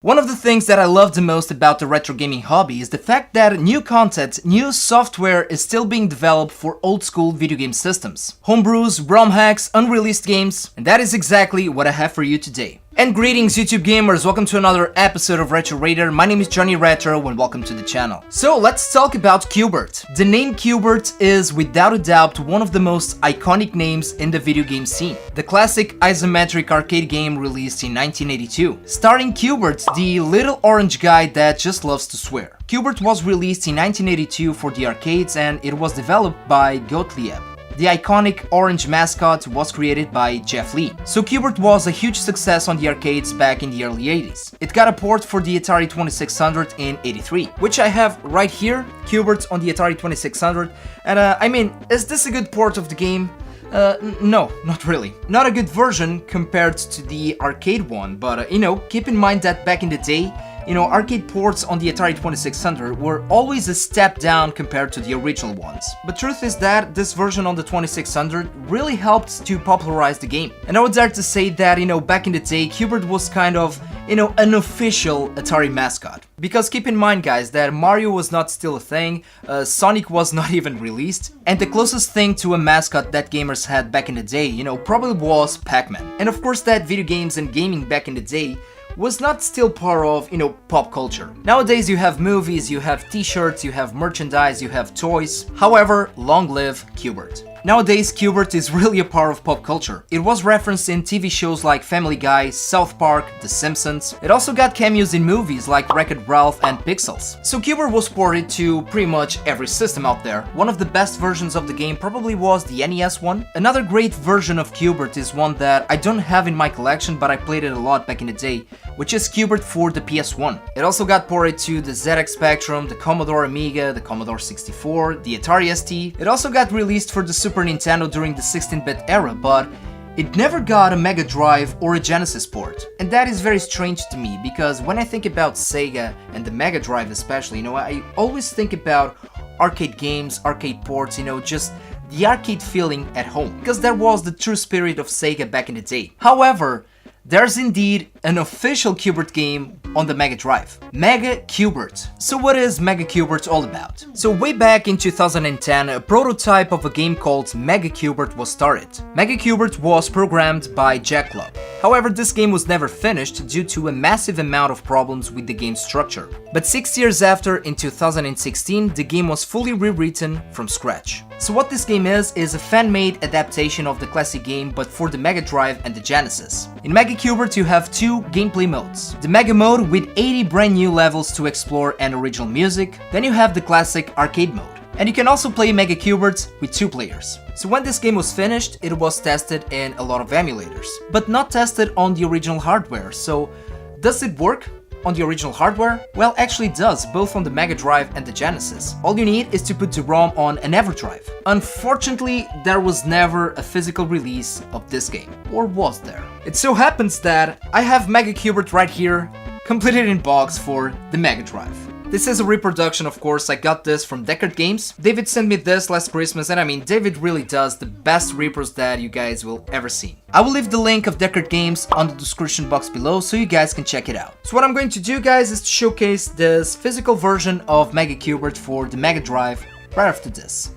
One of the things that I love the most about the retro gaming hobby is the fact that new content, new software is still being developed for old school video game systems. Homebrews, ROM hacks, unreleased games, and that is exactly what I have for you today. And greetings YouTube gamers, welcome to another episode of Retro Raider. My name is Johnny Retro and welcome to the channel. So let's talk about Q*bert. The name Q*bert is without a doubt one of the most iconic names in the video game scene. The classic isometric arcade game released in 1982, starring Q*bert, the little orange guy that just loves to swear. Q*bert was released in 1982 for the arcades and it was developed by Gottlieb. The iconic orange mascot was created by Jeff Lee. So Q*bert was a huge success on the arcades back in the early 80s. It got a port for the Atari 2600 in '83, which I have right here, Q*bert on the Atari 2600. And I mean, is this a good port of the game? No, not really. Not a good version compared to the arcade one, but keep in mind that back in the day, arcade ports on the Atari 2600 were always a step down compared to the original ones. But truth is that this version on the 2600 really helped to popularize the game. And I would dare to say that, back in the day, Q*bert was kind of, an official Atari mascot. Because keep in mind, guys, that Mario was not still a thing, Sonic was not even released, and the closest thing to a mascot that gamers had back in the day, probably was Pac-Man. And of course that video games and gaming back in the day was not still part of, pop culture. Nowadays you have movies, you have t-shirts, you have merchandise, you have toys. However, long live Q*bert. Nowadays, Q*bert is really a part of pop culture. It was referenced in TV shows like Family Guy, South Park, The Simpsons. It also got cameos in movies like Wreck-It Ralph and Pixels. So Q*bert was ported to pretty much every system out there. One of the best versions of the game probably was the NES one. Another great version of Q*bert is one that I don't have in my collection, but I played it a lot back in the day, which is Q*bert for the PS1. It also got ported to the ZX Spectrum, the Commodore Amiga, the Commodore 64, the Atari ST. It also got released for the Super Nintendo during the 16-bit era, but it never got a Mega Drive or a Genesis port. And that is very strange to me, because when I think about Sega and the Mega Drive especially, I always think about arcade games, arcade ports, just the arcade feeling at home, because that was the true spirit of Sega back in the day. However, there's indeed an official Q*bert game on the Mega Drive, Mega Q*bert. So what is Mega Q*bert all about? So way back in 2010, a prototype of a game called Mega Q*bert was started. Mega Q*bert was programmed by Jack Club. However, this game was never finished due to a massive amount of problems with the game's structure. But 6 years after, in 2016, the game was fully rewritten from scratch. So what this game is a fan-made adaptation of the classic game, but for the Mega Drive and the Genesis. In Mega Q*bert you have two gameplay modes. The Mega mode with 80 brand new levels to explore and original music, then you have the classic arcade mode. And you can also play Mega Q*bert with 2 players. So when this game was finished, it was tested in a lot of emulators, but not tested on the original hardware. So does it work on the original hardware? Well, actually it does, both on the Mega Drive and the Genesis. All you need is to put the ROM on an EverDrive. Unfortunately, there was never a physical release of this game. Or was there? It so happens that I have Mega Q*bert right here, completed in box for the Mega Drive. This is a reproduction, of course. I got this from Deckard Games. David sent me this last Christmas, and I mean, David really does the best repros that you guys will ever see. I will leave the link of Deckard Games on the description box below so you guys can check it out. So what I'm going to do, guys, is to showcase this physical version of Mega Q*bert for the Mega Drive right after this.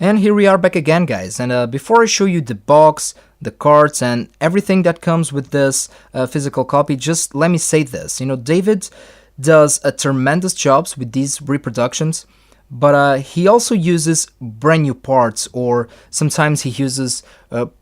And here we are back again, guys, and before I show you the box, the cards, and everything that comes with this physical copy, just let me say this. David does a tremendous job with these reproductions, but he also uses brand new parts, or sometimes he uses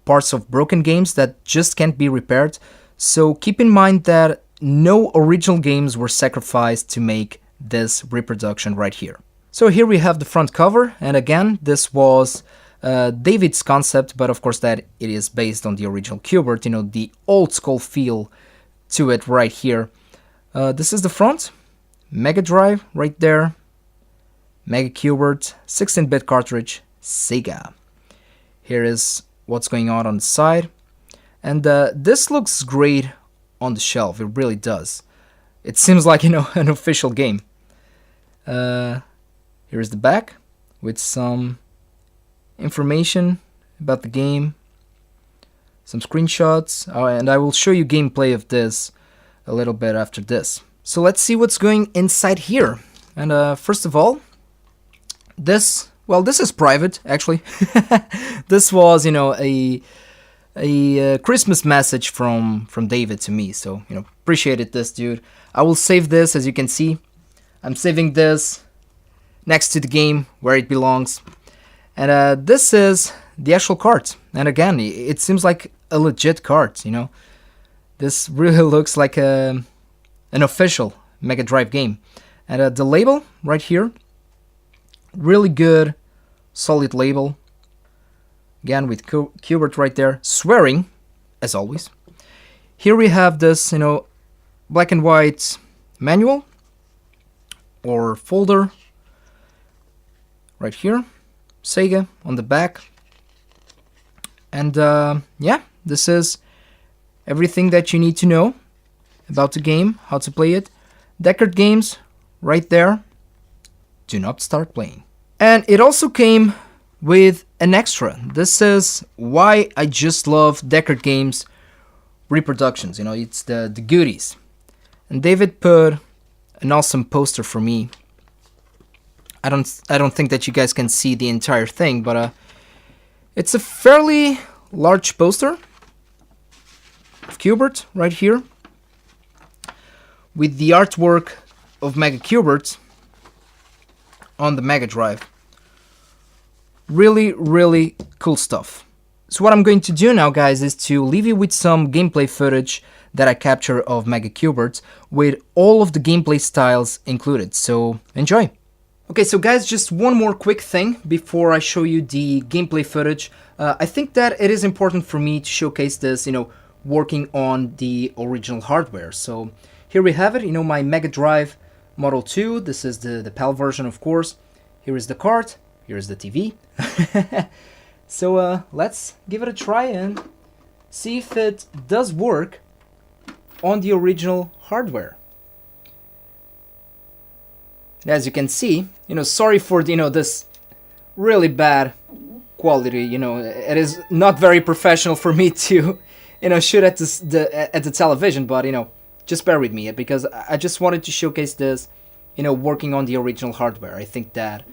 parts of broken games that just can't be repaired. So keep in mind that no original games were sacrificed to make this reproduction right here. So here we have the front cover, and again, this was David's concept, but of course that it is based on the original Q*bert, the old school feel to it right here. This is the front, Mega Drive right there, Mega Q*bert, 16-bit cartridge, Sega. Here is what's going on the side. And this looks great on the shelf. It really does. It seems like, an official game. Here's the back with some information about the game, some screenshots, and I will show you gameplay of this a little bit after this. So let's see what's going inside here. And first of all, this is private, actually. This was, a Christmas message from David to me, so, appreciated this, dude. I will save this, as you can see. I'm saving this next to the game where it belongs. And this is the actual cart. And again, it seems like a legit cart, This really looks like an official Mega Drive game. And the label right here, really good, solid label. Again, with Qbert right there, swearing, as always. Here we have this, black and white manual or folder right here. Sega on the back. And yeah, this is everything that you need to know about the game, how to play it. Deckard Games right there. Do not start playing. And it also came with an extra. This is why I just love Deckard Games reproductions. It's the goodies. And David put an awesome poster for me. I don't think that you guys can see the entire thing, but it's a fairly large poster of Qbert right here with the artwork of Mega Qbert on the Mega Drive. Really, really cool stuff. So what I'm going to do now, guys, is to leave you with some gameplay footage that I capture of Mega Qbert with all of the gameplay styles included. So enjoy. Okay, so guys, just one more quick thing before I show you the gameplay footage. I think that it is important for me to showcase this, working on the original hardware. So here we have it, my Mega Drive Model 2. This is the PAL version, of course. Here is the cart. Here's the TV. So let's give it a try and see if it does work on the original hardware. As you can see, sorry for this really bad quality. It is not very professional for me to, shoot at the television, but just bear with me because I just wanted to showcase this, working on the original hardware. I think that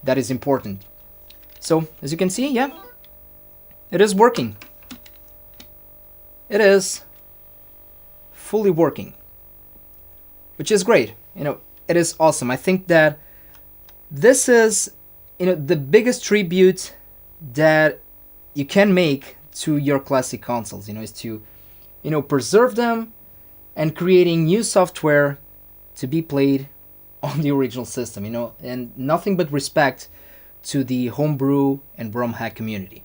is important. So as you can see, yeah, it is working. It is fully working, which is great. It is awesome. I think that this is, the biggest tribute that you can make to your classic consoles, is to, preserve them and creating new software to be played on the original system, and nothing but respect to the homebrew and ROM hack community.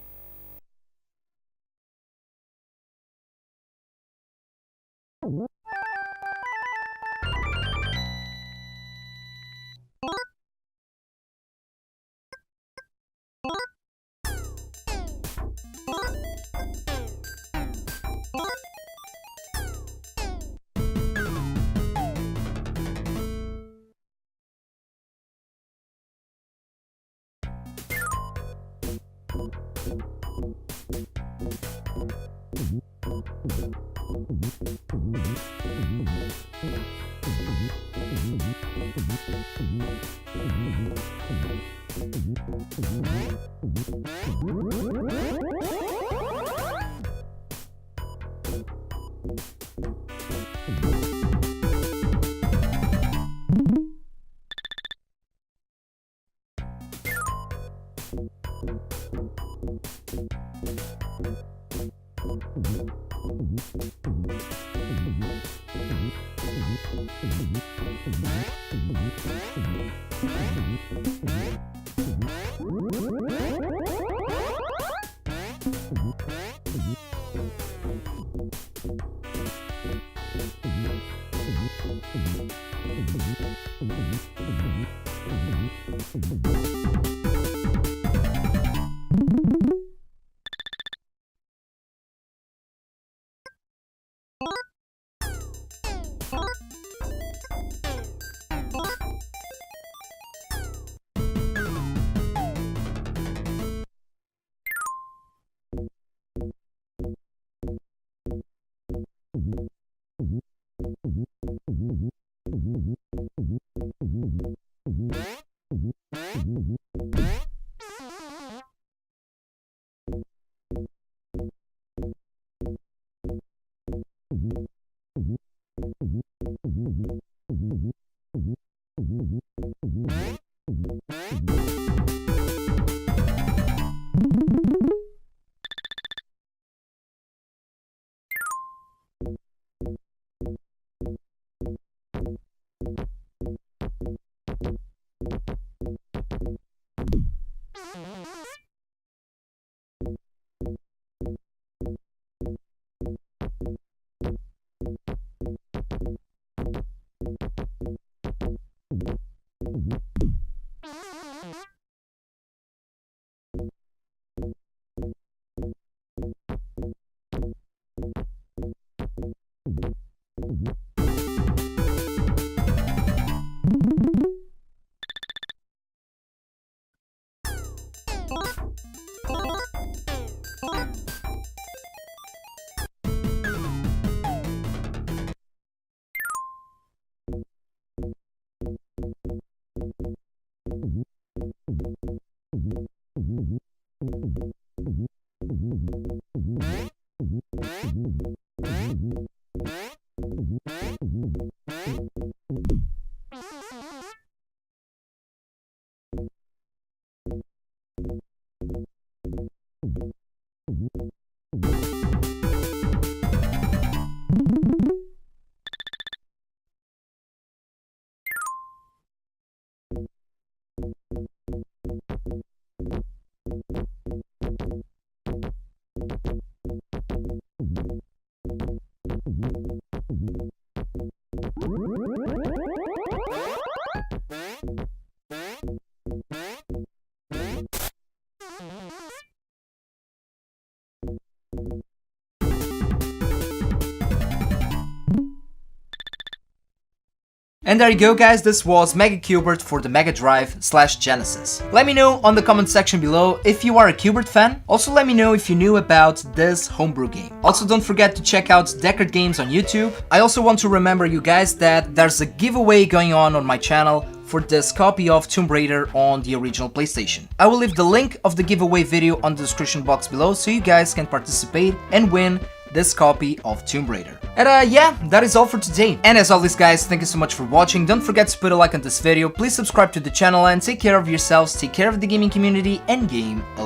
And there you go guys, this was Mega Qbert for the Mega Drive / Genesis. Let me know on the comment section below if you are a Qbert fan. Also let me know if you knew about this homebrew game. Also don't forget to check out Deckard Games on YouTube. I also want to remember you guys that there's a giveaway going on my channel for this copy of Tomb Raider on the original PlayStation. I will leave the link of the giveaway video on the description box below so you guys can participate and win this copy of Tomb Raider. And yeah, that is all for today. And as always guys, thank you so much for watching. Don't forget to put a like on this video, please subscribe to the channel and take care of yourselves, take care of the gaming community and game a